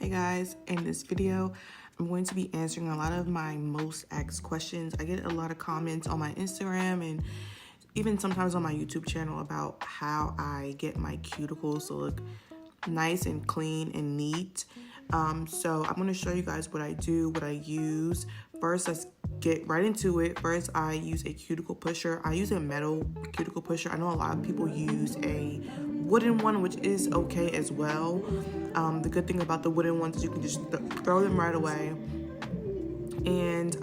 Hey guys, in this video, I'm going to be answering a lot of my most asked questions. I get a lot of comments on my Instagram and even sometimes on my YouTube channel about how I get my cuticles to look nice and clean and neat. So I'm going to show you guys what I do, what I use. First, let's get right into it. First, I use a cuticle pusher. I use a metal cuticle pusher. I know a lot of people use a wooden one, which is okay as well. The good thing about the wooden ones is you can just throw them right away. And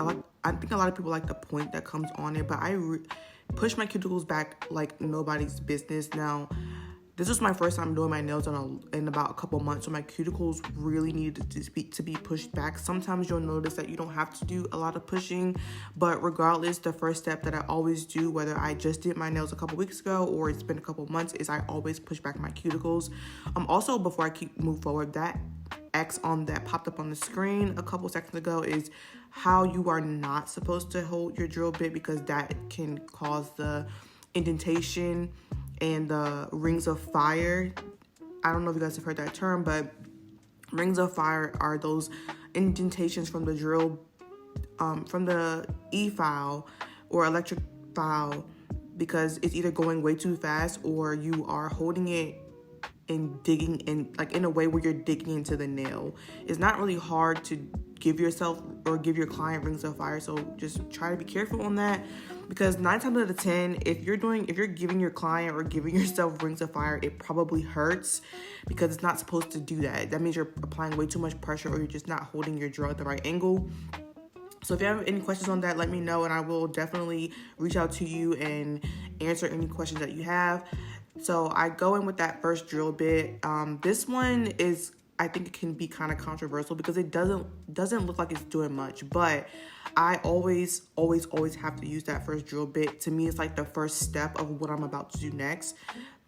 I think a lot of people like the point that comes on it, but I push my cuticles back like nobody's business. Now, this was my first time doing my nails in about a couple months, so my cuticles really needed to be pushed back. Sometimes you'll notice that you don't have to do a lot of pushing, but regardless, the first step that I always do, whether I just did my nails a couple weeks ago or it's been a couple months, is I always push back my cuticles. Also, before I move forward, that X on that popped up on the screen a couple seconds ago is how you are not supposed to hold your drill bit, because that can cause the indentation and the rings of fire. I don't know if you guys have heard that term, but rings of fire are those indentations from the drill, from the E-file or electric file, because it's either going way too fast or you are holding it and digging in, like in a way where you're digging into the nail. It's not really hard to give yourself or give your client rings of fire, so just try to be careful on that, because 9 times out of 10, if you're giving your client or giving yourself rings of fire, it probably hurts, because it's not supposed to do that. That means you're applying way too much pressure, or you're just not holding your drill at the right angle. So if you have any questions on that, let me know, and I will definitely reach out to you and answer any questions that you have. So I go in with that first drill bit. This one is, I think it can be kind of controversial because it doesn't look like it's doing much, but I always have to use that first drill bit. To me, it's like the first step of what I'm about to do next.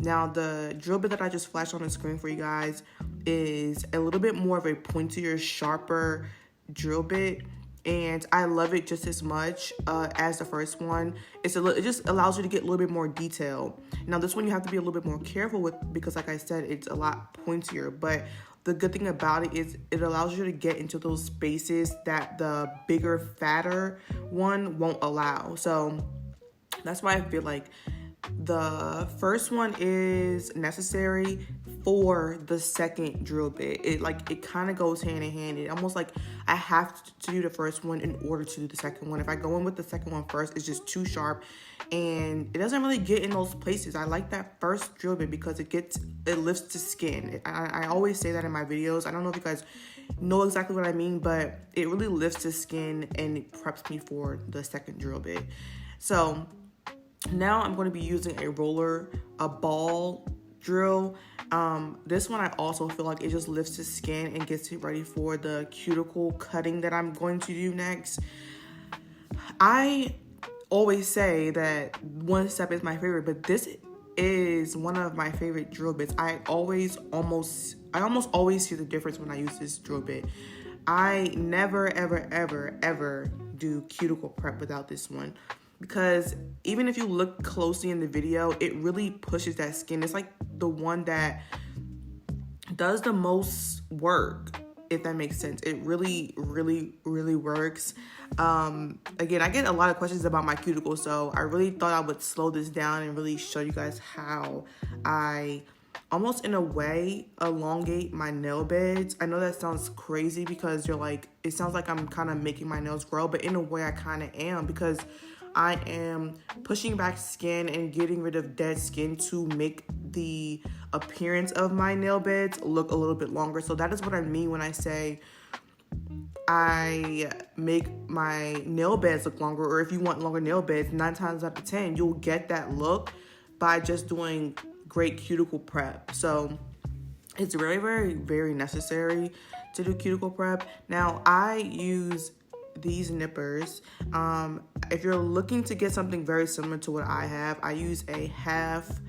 Now, the drill bit that I just flashed on the screen for you guys is a little bit more of a pointier, sharper drill bit, and I love it just as much as the first one. It just allows you to get a little bit more detail. Now, this one you have to be a little bit more careful with, because like I said, it's a lot pointier, but the good thing about it is it allows you to get into those spaces that the bigger, fatter one won't allow. So that's why I feel like the first one is necessary for the second drill bit. It kind of goes hand in hand. It almost like I have to do the first one in order to do the second one. If I go in with the second one first, it's just too sharp and it doesn't really get in those places. I like that first drill bit because it lifts the skin. I always say that in my videos. I don't know if you guys know exactly what I mean, but it really lifts the skin and it preps me for the second drill bit. So now I'm going to be using a ball drill. This one I also feel like it just lifts the skin and gets it ready for the cuticle cutting that I'm going to do next. I always say that one step is my favorite, but this is one of my favorite drill bits. I almost always see the difference when I use this drill bit. I never, ever do cuticle prep without this one, because even if you look closely in the video, it really pushes that skin. It's like the one that does the most work, if that makes sense. It really works. Again, I get a lot of questions about my cuticles, so I really thought I would slow this down and really show you guys how I almost in a way elongate my nail beds. I know that sounds crazy because it sounds like I'm kind of making my nails grow, but in a way I kind of am, because I am pushing back skin and getting rid of dead skin to make the appearance of my nail beds look a little bit longer. So that is what I mean when I say I make my nail beds look longer, or if you want longer nail beds, 9 times out of 10, you'll get that look by just doing great cuticle prep. So it's very necessary to do cuticle prep. Now, I use these nippers. If you're looking to get something very similar to what I have, I use a half,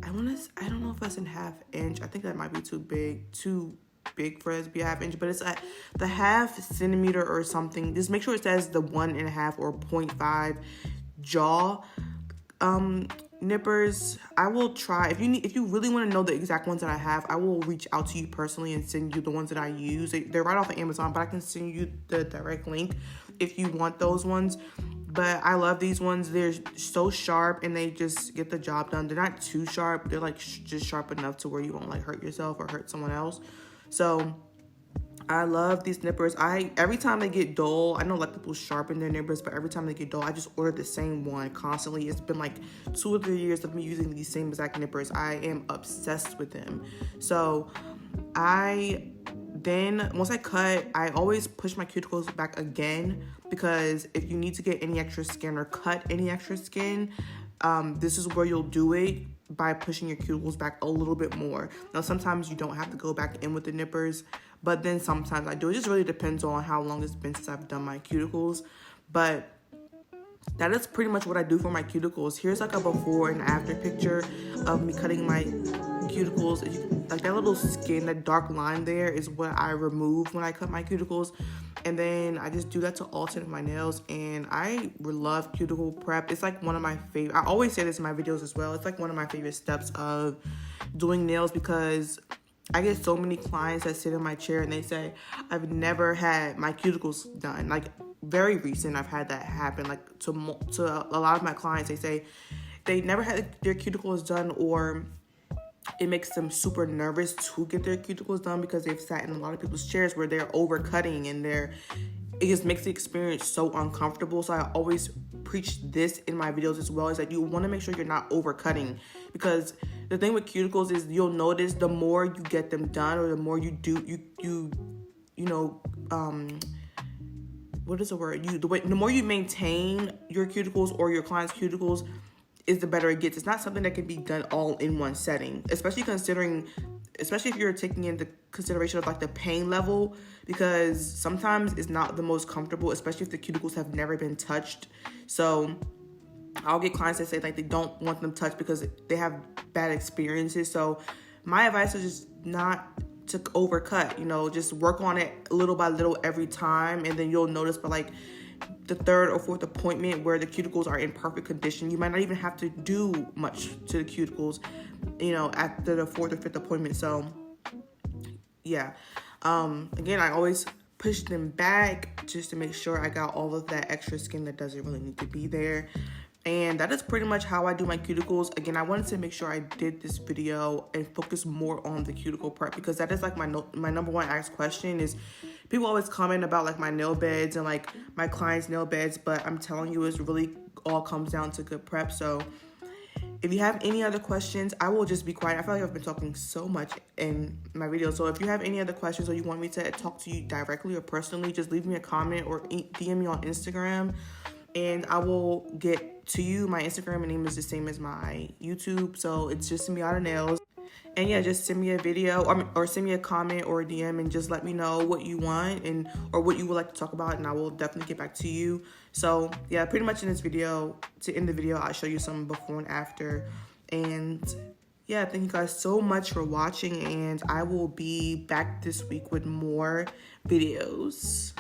I don't know if that's in 1/2 inch. I think that might be too big for it to be a 1/2 inch, but it's at the 1/2 centimeter or something. Just make sure it says the 1.5 or 0.5 jaw nippers, I will try, if you really want to know the exact ones that I have, I will reach out to you personally and send you the ones that I use. They're right off of Amazon, but I can send you the direct link if you want those ones. But I love these ones. They're so sharp and they just get the job done. They're not too sharp. They're like just sharp enough to where you won't like hurt yourself or hurt someone else. So I love these nippers. Every time they get dull, I know like people sharpen their nippers, but every time they get dull, I just order the same one constantly. It's been like 2 or 3 years of me using these same exact nippers. I am obsessed with them. So once I cut, I always push my cuticles back again, because if you need to get any extra skin or cut any extra skin, this is where you'll do it, by pushing your cuticles back a little bit more. Now, sometimes you don't have to go back in with the nippers, but then sometimes I do. It just really depends on how long it's been since I've done my cuticles. But that is pretty much what I do for my cuticles. Here's like a before and after picture of me cutting my cuticles. Like that little skin, that dark line there is what I remove when I cut my cuticles. And then I just do that to alternate my nails. And I love cuticle prep. It's like one of my favorite, I always say this in my videos as well, it's like one of my favorite steps of doing nails, because I get so many clients that sit in my chair and they say, I've never had my cuticles done. Like very recent, I've had that happen. Like to a lot of my clients, they say they never had their cuticles done, or it makes them super nervous to get their cuticles done because they've sat in a lot of people's chairs where they're overcutting and it just makes the experience so uncomfortable. So I always preach this in my videos as well, is that you want to make sure you're not overcutting, because the thing with cuticles is you'll notice the more you get them done, or the more you do, what is the word? The more you maintain your cuticles or your client's cuticles, is the better it gets. It's not something that can be done all in one setting, especially if you're taking into consideration of like the pain level, because sometimes it's not the most comfortable, especially if the cuticles have never been touched. So I'll get clients that say like they don't want them touched because they have bad experiences. So my advice is just not to overcut, just work on it little by little every time. And then you'll notice by like the 3rd or 4th appointment where the cuticles are in perfect condition. You might not even have to do much to the cuticles, after the 4th or 5th appointment. So yeah, again, I always push them back just to make sure I got all of that extra skin that doesn't really need to be there. And that is pretty much how I do my cuticles. Again, I wanted to make sure I did this video and focus more on the cuticle prep, because that is like my number one asked question. Is people always comment about like my nail beds and like my clients' nail beds, but I'm telling you, it's really all comes down to good prep. So if you have any other questions, I will just be quiet. I feel like I've been talking so much in my video. So if you have any other questions, or you want me to talk to you directly or personally, just leave me a comment or DM me on Instagram, and I will get to you. My Instagram name is the same as my YouTube, so it's just miatanails. And yeah, just send me a video or send me a comment or a DM and just let me know what you want or what you would like to talk about, and I will definitely get back to you. So yeah, pretty much in this video, to end the video, I'll show you some before and after. And yeah, thank you guys so much for watching, and I will be back this week with more videos.